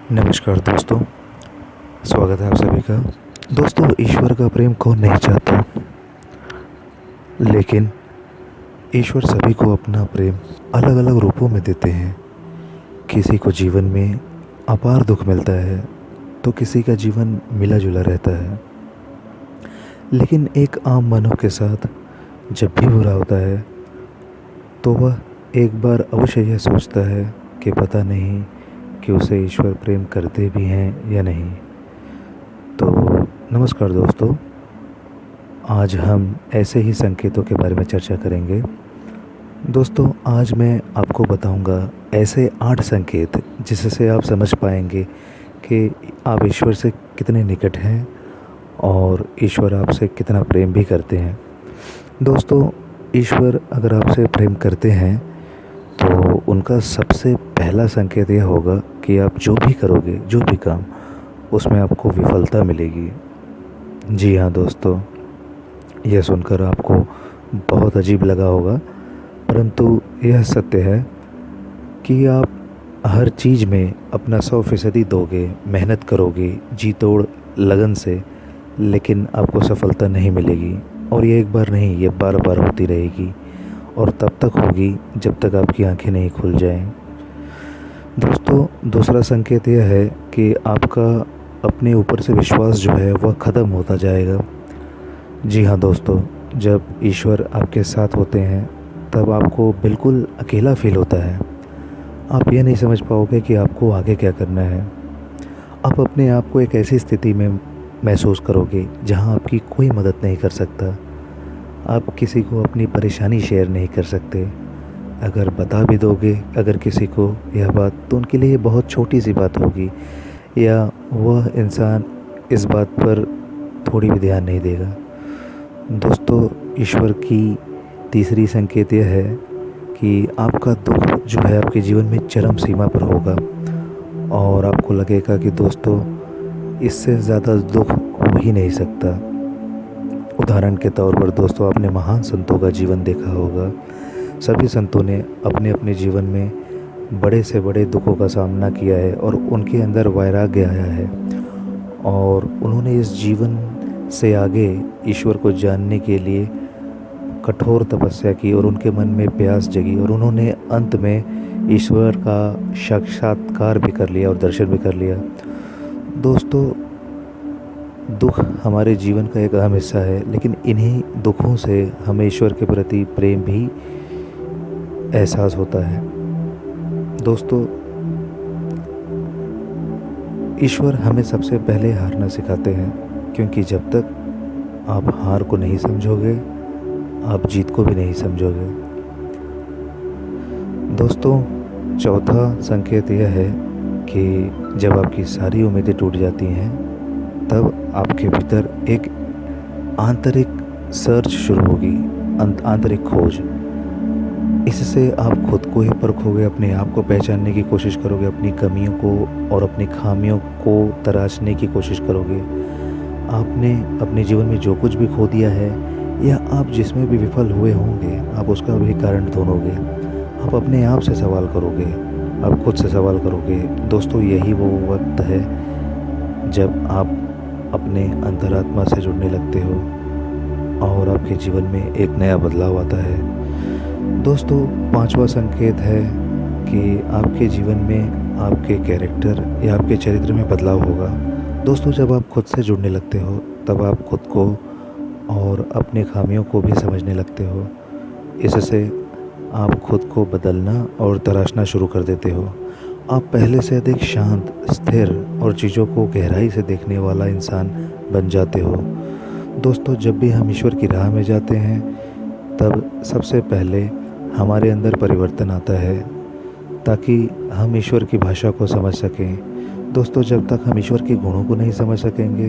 नमस्कार दोस्तों, स्वागत है आप सभी का। दोस्तों, ईश्वर का प्रेम कौन नहीं चाहता, लेकिन ईश्वर सभी को अपना प्रेम अलग अलग रूपों में देते हैं। किसी को जीवन में अपार दुख मिलता है तो किसी का जीवन मिला जुला रहता है। लेकिन एक आम मानव के साथ जब भी बुरा होता है तो वह एक बार अवश्य यह सोचता है कि पता नहीं कि उसे ईश्वर प्रेम करते भी हैं या नहीं। तो नमस्कार दोस्तों, आज हम ऐसे ही संकेतों के बारे में चर्चा करेंगे। दोस्तों, आज मैं आपको बताऊंगा ऐसे 8 संकेत जिससे आप समझ पाएंगे कि आप ईश्वर से कितने निकट हैं और ईश्वर आपसे कितना प्रेम भी करते हैं। दोस्तों, ईश्वर अगर आपसे प्रेम करते हैं तो उनका सबसे पहला संकेत यह होगा कि आप जो भी करोगे, जो भी काम, उसमें आपको विफलता मिलेगी। जी हाँ दोस्तों, यह सुनकर आपको बहुत अजीब लगा होगा, परंतु यह सत्य है कि आप हर चीज़ में अपना 100% दोगे, मेहनत करोगे जी तोड़ लगन से, लेकिन आपको सफलता नहीं मिलेगी। और ये एक बार नहीं, ये बार बार होती रहेगी और तब तक होगी जब तक आपकी आंखें नहीं खुल जाएं। दोस्तों, दूसरा संकेत यह है कि आपका अपने ऊपर से विश्वास जो है वह ख़त्म होता जाएगा। जी हाँ दोस्तों, जब ईश्वर आपके साथ होते हैं तब आपको बिल्कुल अकेला फील होता है। आप ये नहीं समझ पाओगे कि आपको आगे क्या करना है। आप अपने आप को एक ऐसी स्थिति में महसूस करोगे जहाँ आपकी कोई मदद नहीं कर सकता। आप किसी को अपनी परेशानी शेयर नहीं कर सकते। अगर बता भी दोगे अगर किसी को यह बात, तो उनके लिए बहुत छोटी सी बात होगी, या वह इंसान इस बात पर थोड़ी भी ध्यान नहीं देगा। दोस्तों, ईश्वर की तीसरी संकेत यह है कि आपका दुख जो है आपके जीवन में चरम सीमा पर होगा और आपको लगेगा कि दोस्तों इससे ज़्यादा दुख हो ही नहीं सकता। उदाहरण के तौर पर दोस्तों, आपने महान संतों का जीवन देखा होगा। सभी संतों ने अपने अपने जीवन में बड़े से बड़े दुखों का सामना किया है और उनके अंदर वैराग्य आया है और उन्होंने इस जीवन से आगे ईश्वर को जानने के लिए कठोर तपस्या की और उनके मन में प्यास जगी और उन्होंने अंत में ईश्वर का साक्षात्कार भी कर लिया और दर्शन भी कर लिया। दोस्तों, दुख हमारे जीवन का एक अहम हिस्सा है, लेकिन इन्हीं दुखों से हमें ईश्वर के प्रति प्रेम भी एहसास होता है। दोस्तों, ईश्वर हमें सबसे पहले हारना सिखाते हैं, क्योंकि जब तक आप हार को नहीं समझोगे आप जीत को भी नहीं समझोगे। दोस्तों, चौथा संकेत यह है कि जब आपकी सारी उम्मीदें टूट जाती हैं तब आपके भीतर एक आंतरिक सर्च शुरू होगी, आंतरिक खोज। इससे आप खुद को ही परखोगे, अपने आप को पहचानने की कोशिश करोगे, अपनी कमियों को और अपनी खामियों को तराशने की कोशिश करोगे। आपने अपने जीवन में जो कुछ भी खो दिया है या आप जिसमें भी विफल हुए होंगे, आप उसका भी कारण ढूंढोगे। आप अपने आप से सवाल करोगे, आप खुद से सवाल करोगे। दोस्तों, यही वो वक्त है जब आप अपने अंतरात्मा से जुड़ने लगते हो और आपके जीवन में एक नया बदलाव आता है। दोस्तों, पांचवा संकेत है कि आपके जीवन में आपके कैरेक्टर या आपके चरित्र में बदलाव होगा। दोस्तों, जब आप खुद से जुड़ने लगते हो तब आप खुद को और अपनी खामियों को भी समझने लगते हो। इससे आप खुद को बदलना और तराशना शुरू कर देते हो। आप पहले से अधिक शांत, स्थिर और चीज़ों को गहराई से देखने वाला इंसान बन जाते हो। दोस्तों, जब भी हम ईश्वर की राह में जाते हैं तब सबसे पहले हमारे अंदर परिवर्तन आता है ताकि हम ईश्वर की भाषा को समझ सकें। दोस्तों, जब तक हम ईश्वर के गुणों को नहीं समझ सकेंगे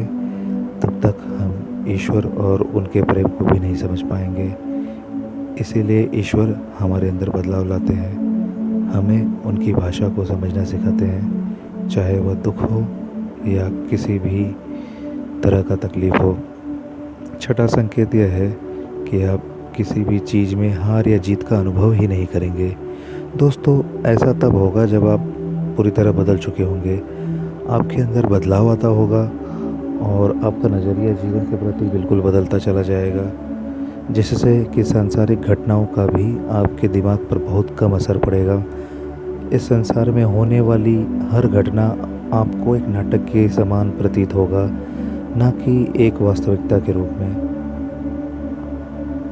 तब तक हम ईश्वर और उनके प्रेम को भी नहीं समझ पाएंगे। इसीलिए ईश्वर हमारे अंदर बदलाव लाते हैं, हमें उनकी भाषा को समझना सिखाते हैं, चाहे वह दुख हो या किसी भी तरह का तकलीफ़ हो। छठा संकेत यह है कि आप किसी भी चीज़ में हार या जीत का अनुभव ही नहीं करेंगे। दोस्तों, ऐसा तब होगा जब आप पूरी तरह बदल चुके होंगे। आपके अंदर बदलाव आता होगा और आपका नज़रिया जीवन के प्रति बिल्कुल बदलता चला जाएगा, जिससे कि सांसारिक घटनाओं का भी आपके दिमाग पर बहुत कम असर पड़ेगा। इस संसार में होने वाली हर घटना आपको एक नाटक के समान प्रतीत होगा, ना कि एक वास्तविकता के रूप में।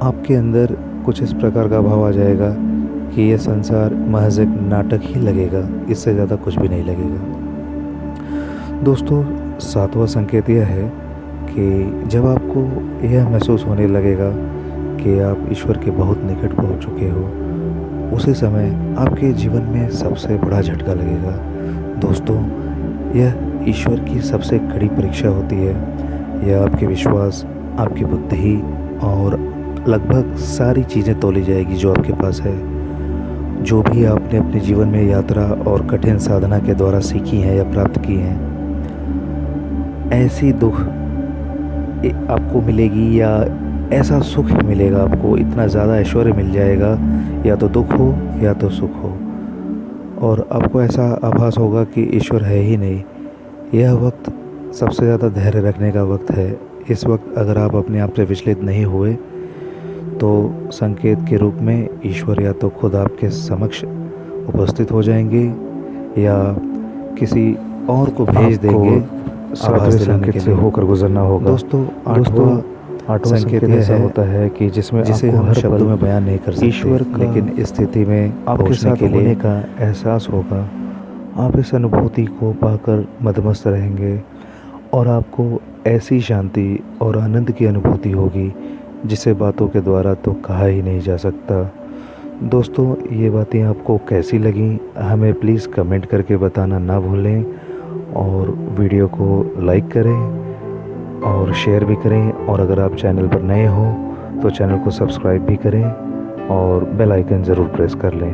आपके अंदर कुछ इस प्रकार का भाव आ जाएगा कि यह संसार महज एक नाटक ही लगेगा, इससे ज़्यादा कुछ भी नहीं लगेगा। दोस्तों, सातवां संकेत यह है कि जब आपको यह महसूस होने लगेगा कि आप ईश्वर के बहुत निकट पहुंच चुके हो, उसी समय आपके जीवन में सबसे बड़ा झटका लगेगा। दोस्तों, यह ईश्वर की सबसे कड़ी परीक्षा होती है। यह आपके विश्वास, आपकी बुद्धि और लगभग सारी चीज़ें तोली जाएगी जो आपके पास है। जो भी आपने अपने जीवन में यात्रा और कठिन साधना के द्वारा सीखी हैं या प्राप्त की हैं, ऐसी दुख आपको मिलेगी या ऐसा सुख मिलेगा आपको, इतना ज़्यादा ऐश्वर्य मिल जाएगा, या तो दुख हो या तो सुख हो, और आपको ऐसा आभास होगा कि ईश्वर है ही नहीं। यह वक्त सबसे ज़्यादा धैर्य रखने का वक्त है। इस वक्त अगर आप अपने आप से विचलित नहीं हुए तो संकेत के रूप में ईश्वर या तो खुद आपके समक्ष उपस्थित हो जाएंगे या किसी और को भेज देंगे आभास दिलाने के लिए। होकर गुजरना होगा। दोस्तों, आठवां संकेत ऐसा होता है कि जिसे हम शब्दों में बयान नहीं कर सकते, ईश्वर लेकिन इस स्थिति में आपके साथ होने का एहसास होगा। आप इस अनुभूति को पाकर मदमस्त रहेंगे और आपको ऐसी शांति और आनंद की अनुभूति होगी जिसे बातों के द्वारा तो कहा ही नहीं जा सकता। दोस्तों, ये बातें आपको कैसी लगीं हमें प्लीज़ कमेंट करके बताना ना भूलें, और वीडियो को लाइक करें और शेयर भी करें, और अगर आप चैनल पर नए हो तो चैनल को सब्सक्राइब भी करें और बेल आइकन ज़रूर प्रेस कर लें।